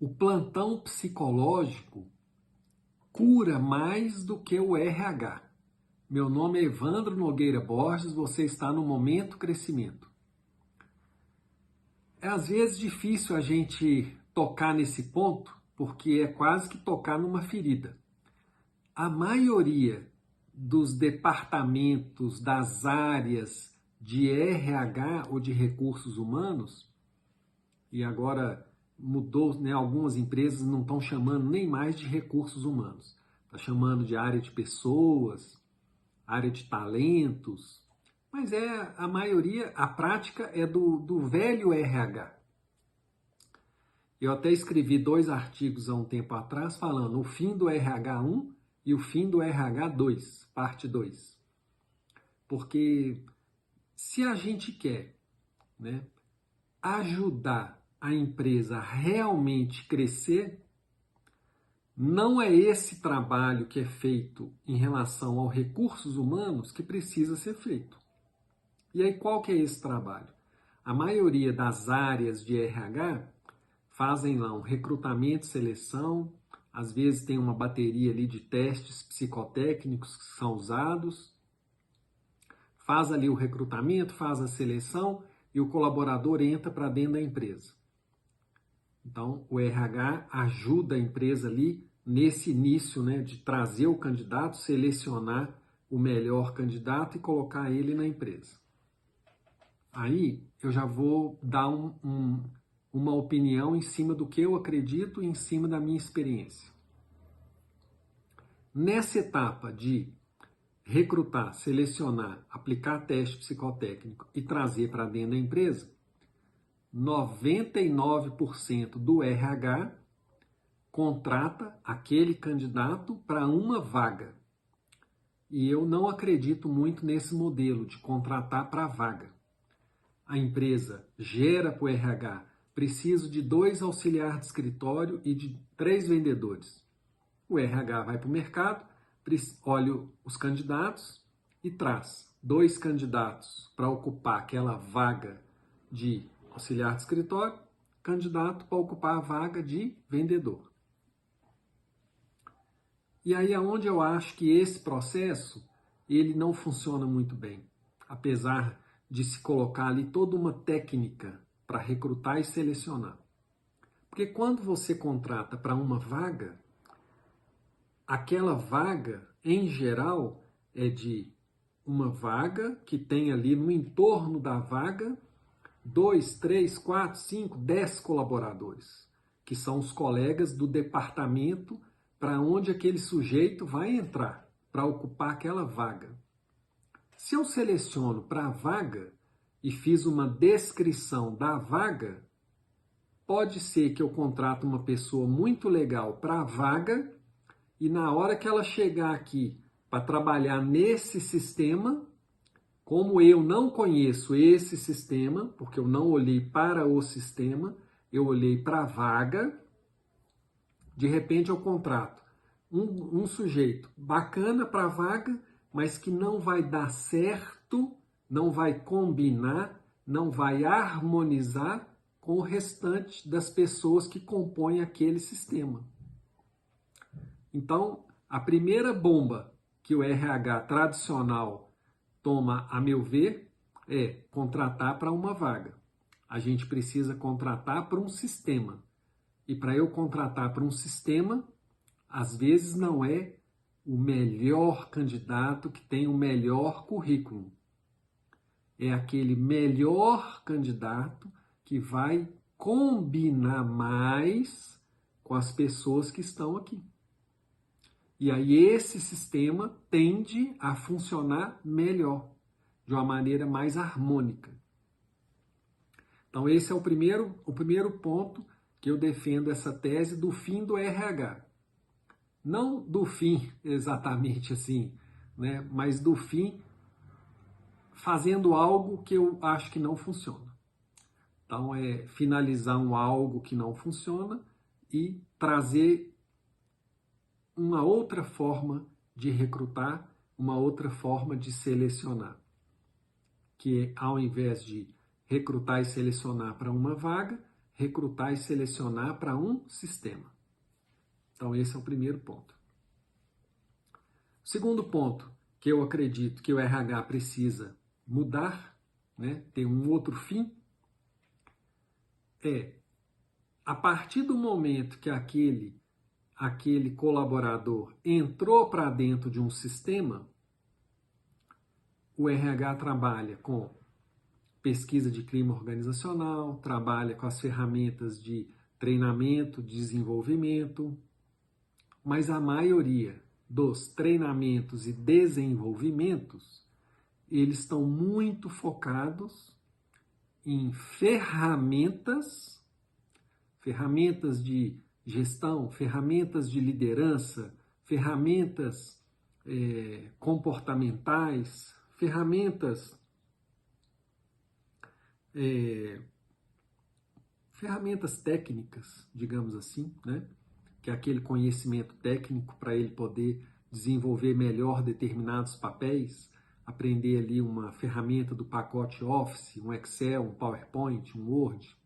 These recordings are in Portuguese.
O plantão psicológico cura mais do que o RH. Meu nome é Evandro Nogueira Borges, você está no Momento Crescimento. É às vezes difícil a gente tocar nesse ponto, porque é quase que tocar numa ferida. A maioria dos departamentos, das áreas de RH ou de recursos humanos, e agora mudou, né, algumas empresas não estão chamando nem mais de recursos humanos, está chamando de área de pessoas, área de talentos, mas a maioria, a prática é do velho RH. Eu até escrevi 2 artigos há um tempo atrás falando o fim do RH1 e o fim do RH2, parte 2. Porque se a gente quer, né, ajudar a empresa a realmente crescer, não é esse trabalho que é feito em relação aos recursos humanos que precisa ser feito. E aí qual que é esse trabalho? A maioria das áreas de RH fazem lá um recrutamento, seleção, às vezes tem uma bateria ali de testes psicotécnicos que são usados, faz ali o recrutamento, faz a seleção e o colaborador entra para dentro da empresa. Então, o RH ajuda a empresa ali nesse início, né, de trazer o candidato, selecionar o melhor candidato e colocar ele na empresa. Aí eu já vou dar uma opinião em cima do que eu acredito e em cima da minha experiência. Nessa etapa de recrutar, selecionar, aplicar teste psicotécnico e trazer para dentro da empresa, 99% do RH contrata aquele candidato para uma vaga. E eu não acredito muito nesse modelo de contratar para vaga. A empresa gera para o RH, preciso de 2 auxiliares de escritório e de 3 vendedores. O RH vai para o mercado, olha os candidatos e traz 2 candidatos para ocupar aquela vaga de auxiliar de escritório, candidato para ocupar a vaga de vendedor. E aí é onde eu acho que esse processo ele não funciona muito bem, apesar de se colocar ali toda uma técnica para recrutar e selecionar. Porque quando você contrata para uma vaga, aquela vaga, em geral, é de uma vaga que tem ali no entorno da vaga 2, 3, 4, 5, 10 colaboradores, que são os colegas do departamento para onde aquele sujeito vai entrar, para ocupar aquela vaga. Se eu seleciono para a vaga e fiz uma descrição da vaga, pode ser que eu contrate uma pessoa muito legal para a vaga e na hora que ela chegar aqui para trabalhar nesse sistema, como eu não conheço esse sistema, porque eu não olhei para o sistema, eu olhei para a vaga, de repente eu contrato um sujeito bacana para a vaga, mas que não vai dar certo, não vai combinar, não vai harmonizar com o restante das pessoas que compõem aquele sistema. Então, a primeira bomba que o RH tradicional toma, a meu ver, é contratar para uma vaga. A gente precisa contratar para um sistema. E para eu contratar para um sistema, às vezes não é o melhor candidato que tem o melhor currículo. É aquele melhor candidato que vai combinar mais com as pessoas que estão aqui. E aí esse sistema tende a funcionar melhor, de uma maneira mais harmônica. Então esse é o primeiro ponto que eu defendo essa tese do fim do RH. Não do fim exatamente assim, né? Mas do fim fazendo algo que eu acho que não funciona. Então é finalizar algo que não funciona e trazer uma outra forma de recrutar, uma outra forma de selecionar. Que ao invés de recrutar e selecionar para uma vaga, recrutar e selecionar para um sistema. Então, esse é o primeiro ponto. O segundo ponto que eu acredito que o RH precisa mudar, né, ter um outro fim, é a partir do momento que aquele colaborador entrou para dentro de um sistema, o RH trabalha com pesquisa de clima organizacional, trabalha com as ferramentas de treinamento, desenvolvimento, mas a maioria dos treinamentos e desenvolvimentos, eles estão muito focados em ferramentas de gestão, ferramentas de liderança, ferramentas comportamentais, ferramentas técnicas, digamos assim, né? Que é aquele conhecimento técnico para ele poder desenvolver melhor determinados papéis, aprender ali uma ferramenta do pacote Office, um Excel, um PowerPoint, um Word,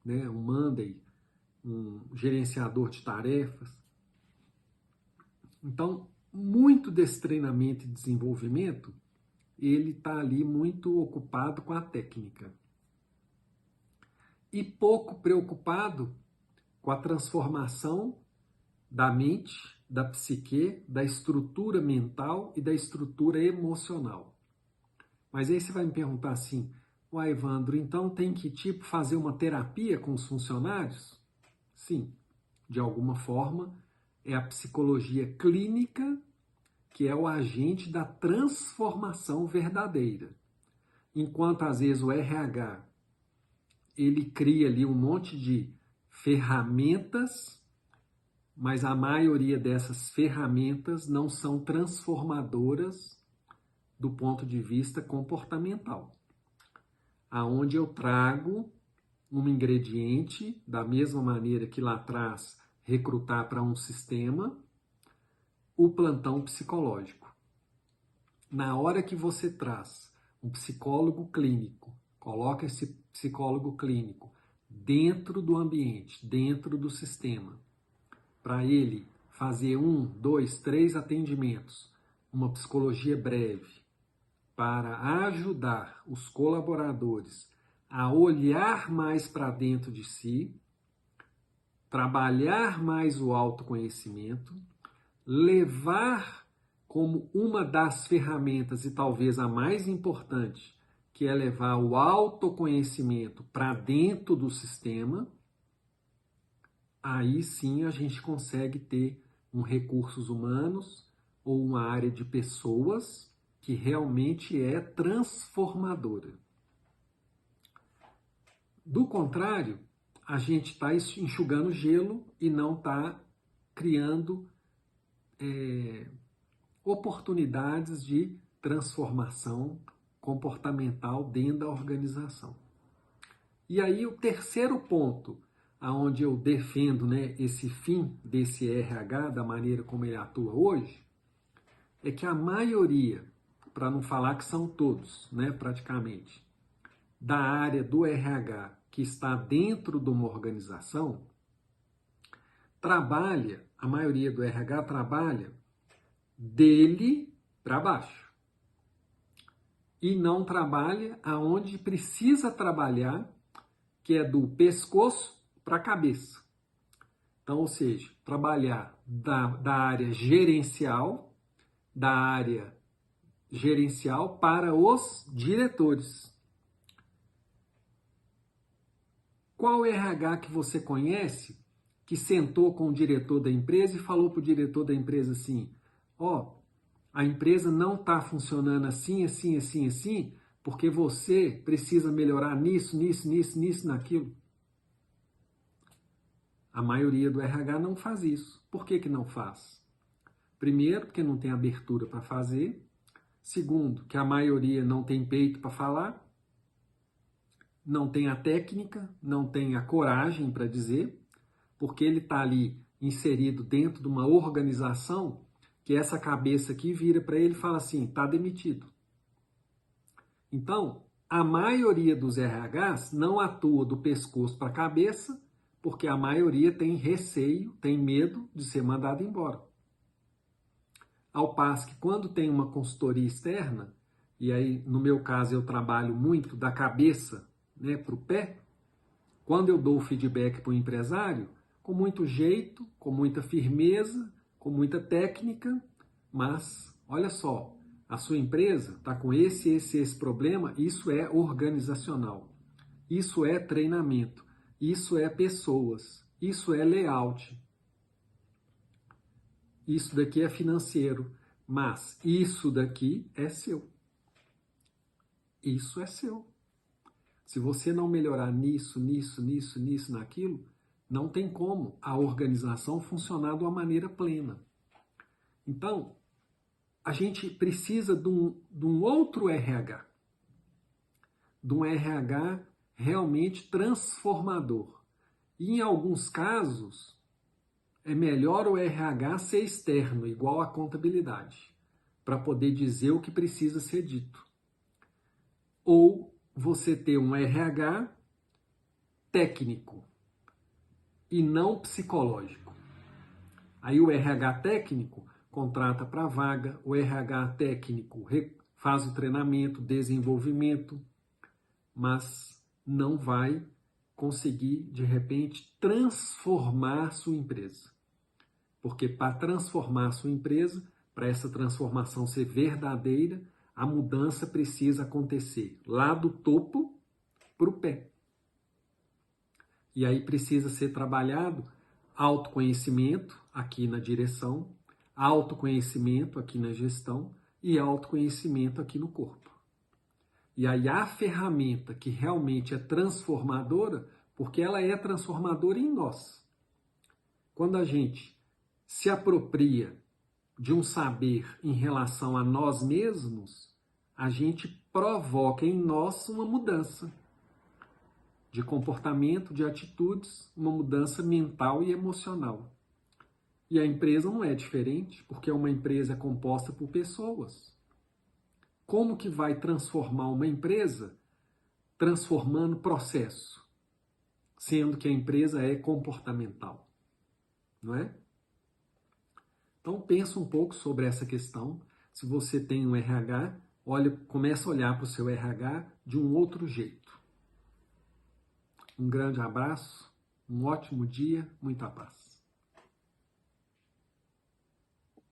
né? Um Monday, um gerenciador de tarefas. Então, muito desse treinamento e desenvolvimento, ele está ali muito ocupado com a técnica. E pouco preocupado com a transformação da mente, da psique, da estrutura mental e da estrutura emocional. Mas aí você vai me perguntar assim, uai, Evandro, então tem que fazer uma terapia com os funcionários? Sim, de alguma forma é a psicologia clínica que é o agente da transformação verdadeira. Enquanto às vezes o RH ele cria ali um monte de ferramentas, mas a maioria dessas ferramentas não são transformadoras do ponto de vista comportamental. Aonde eu trago um ingrediente, da mesma maneira que lá atrás recrutar para um sistema, o plantão psicológico. Na hora que você traz um psicólogo clínico, coloca esse psicólogo clínico dentro do ambiente, dentro do sistema, para ele fazer 1, 2, 3 atendimentos, uma psicologia breve, para ajudar os colaboradores a olhar mais para dentro de si, trabalhar mais o autoconhecimento, levar como uma das ferramentas, e talvez a mais importante, que é levar o autoconhecimento para dentro do sistema, aí sim a gente consegue ter recursos humanos ou uma área de pessoas que realmente é transformadora. Do contrário, a gente está enxugando gelo e não está criando oportunidades de transformação comportamental dentro da organização. E aí o terceiro ponto, aonde eu defendo, né, esse fim desse RH, da maneira como ele atua hoje, é que a maioria, para não falar que são todos, né, praticamente, da área do RH que está dentro de uma organização, a maioria do RH trabalha dele para baixo. E não trabalha aonde precisa trabalhar, que é do pescoço para a cabeça. Então, ou seja, trabalhar da área gerencial, para os diretores. Qual RH que você conhece que sentou com o diretor da empresa e falou para o diretor da empresa assim, a empresa não está funcionando assim, assim, assim, assim, porque você precisa melhorar nisso, naquilo? A maioria do RH não faz isso. Por que não faz? Primeiro, porque não tem abertura para fazer. Segundo, que a maioria não tem peito para falar. Não tem a técnica, não tem a coragem para dizer, porque ele está ali inserido dentro de uma organização que essa cabeça aqui vira para ele e fala assim, está demitido. Então, a maioria dos RHs não atua do pescoço para a cabeça, porque a maioria tem receio, tem medo de ser mandado embora. Ao passo que quando tem uma consultoria externa, e aí no meu caso eu trabalho muito da cabeça, né, para o pé, quando eu dou o feedback para o empresário, com muito jeito, com muita firmeza, com muita técnica, mas olha só, a sua empresa está com esse problema, isso é organizacional, isso é treinamento, isso é pessoas, isso é layout, isso daqui é financeiro, mas isso daqui é seu. Isso é seu. Se você não melhorar nisso, naquilo, não tem como a organização funcionar de uma maneira plena. Então, a gente precisa de um outro RH, de um RH realmente transformador. E em alguns casos, é melhor o RH ser externo, igual a contabilidade, para poder dizer o que precisa ser dito. Ou você ter um RH técnico e não psicológico. Aí o RH técnico contrata para vaga, o RH técnico faz o treinamento, desenvolvimento, mas não vai conseguir, de repente, transformar sua empresa. Porque para transformar sua empresa, para essa transformação ser verdadeira, a mudança precisa acontecer lá do topo para o pé. E aí precisa ser trabalhado autoconhecimento aqui na direção, autoconhecimento aqui na gestão e autoconhecimento aqui no corpo. E aí a ferramenta que realmente é transformadora, porque ela é transformadora em nós. Quando a gente se apropria de um saber em relação a nós mesmos, a gente provoca em nós uma mudança de comportamento, de atitudes, uma mudança mental e emocional. E a empresa não é diferente, porque uma empresa é composta por pessoas. Como que vai transformar uma empresa transformando processo, sendo que a empresa é comportamental, não é? Então pensa um pouco sobre essa questão. Se você tem um RH, começa a olhar para o seu RH de um outro jeito. Um grande abraço, um ótimo dia, muita paz.